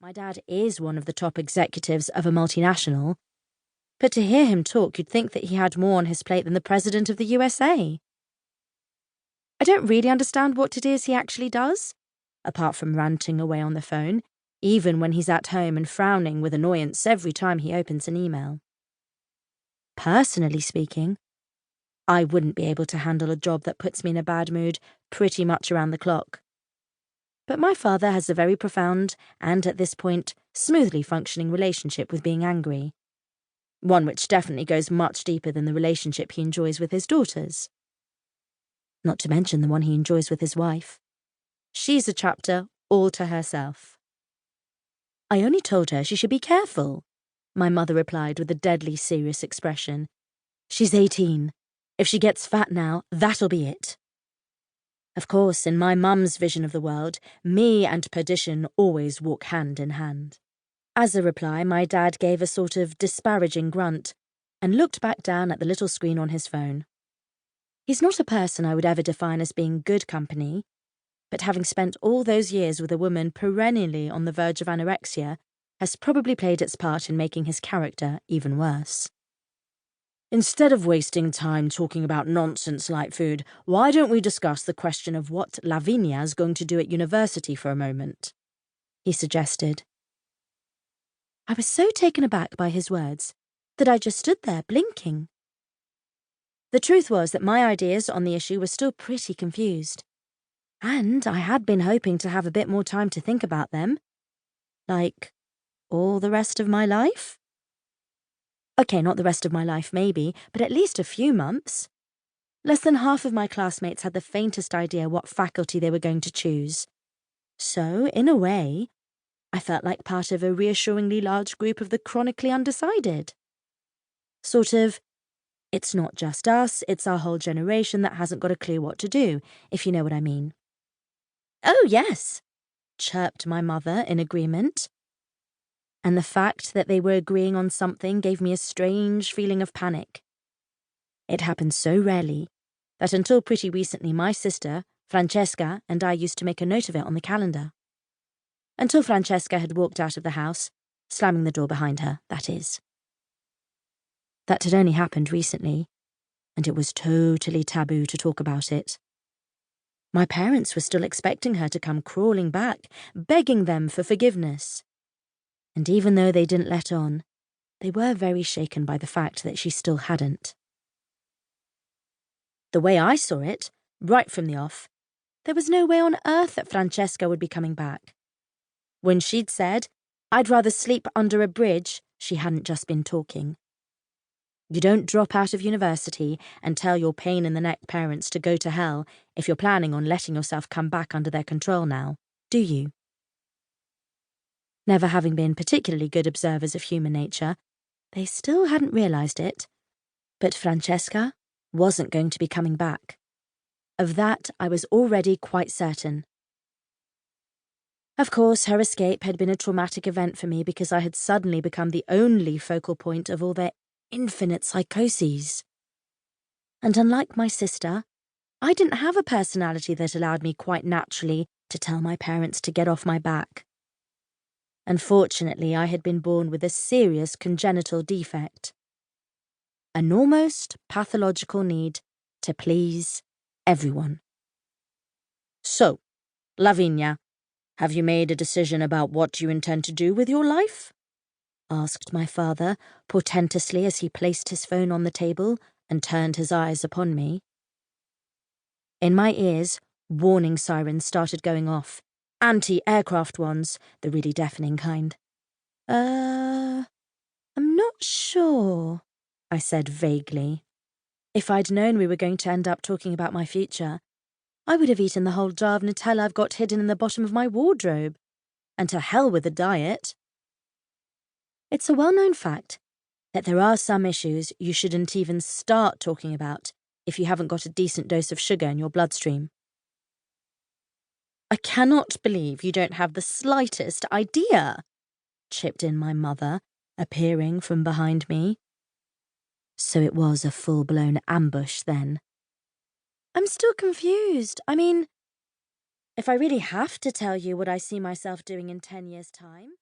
My dad is one of the top executives of a multinational, but to hear him talk, you'd think that he had more on his plate than the President of the USA. I don't really understand what it is he actually does, apart from ranting away on the phone, even when he's at home and frowning with annoyance every time he opens an email. Personally speaking, I wouldn't be able to handle a job that puts me in a bad mood pretty much around the clock. But my father has a very profound and, at this point, smoothly functioning relationship with being angry. One which definitely goes much deeper than the relationship he enjoys with his daughters. Not to mention the one he enjoys with his wife. She's a chapter all to herself. I only told her she should be careful, my mother replied with a deadly serious expression. She's 18. If she gets fat now, that'll be it. Of course, in my mum's vision of the world, me and perdition always walk hand in hand. As a reply, my dad gave a sort of disparaging grunt and looked back down at the little screen on his phone. He's not a person I would ever define as being good company, but having spent all those years with a woman perennially on the verge of anorexia has probably played its part in making his character even worse. Instead of wasting time talking about nonsense like food, why don't we discuss the question of what Lavinia's going to do at university for a moment? He suggested. I was so taken aback by his words that I just stood there blinking. The truth was that my ideas on the issue were still pretty confused, and I had been hoping to have a bit more time to think about them. Like, all the rest of my life? Okay, not the rest of my life maybe, but at least a few months. Less than half of my classmates had the faintest idea what faculty they were going to choose. So, in a way, I felt like part of a reassuringly large group of the chronically undecided. Sort of, it's not just us, it's our whole generation that hasn't got a clue what to do, if you know what I mean. Oh, yes, chirped my mother in agreement. And the fact that they were agreeing on something gave me a strange feeling of panic. It happened so rarely that until pretty recently my sister, Francesca, and I used to make a note of it on the calendar. Until Francesca had walked out of the house, slamming the door behind her, that is. That had only happened recently, and it was totally taboo to talk about it. My parents were still expecting her to come crawling back, begging them for forgiveness. And even though they didn't let on, they were very shaken by the fact that she still hadn't. The way I saw it, right from the off, there was no way on earth that Francesca would be coming back. When she'd said, I'd rather sleep under a bridge, she hadn't just been talking. You don't drop out of university and tell your pain-in-the-neck parents to go to hell if you're planning on letting yourself come back under their control now, do you? Never having been particularly good observers of human nature, they still hadn't realised it. But Francesca wasn't going to be coming back. Of that I was already quite certain. Of course, her escape had been a traumatic event for me because I had suddenly become the only focal point of all their infinite psychoses. And unlike my sister, I didn't have a personality that allowed me quite naturally to tell my parents to get off my back. Unfortunately, I had been born with a serious congenital defect. An almost pathological need to please everyone. So, Lavinia, have you made a decision about what you intend to do with your life? Asked my father, portentously as he placed his phone on the table and turned his eyes upon me. In my ears, warning sirens started going off. Anti-aircraft ones, the really deafening kind. I'm not sure, I said vaguely. If I'd known we were going to end up talking about my future, I would have eaten the whole jar of Nutella I've got hidden in the bottom of my wardrobe. And to hell with the diet. It's a well-known fact that there are some issues you shouldn't even start talking about if you haven't got a decent dose of sugar in your bloodstream. I cannot believe you don't have the slightest idea, chipped in my mother, appearing from behind me. So it was a full-blown ambush then. I'm still confused. I mean, if I really have to tell you what I see myself doing in 10 years' time...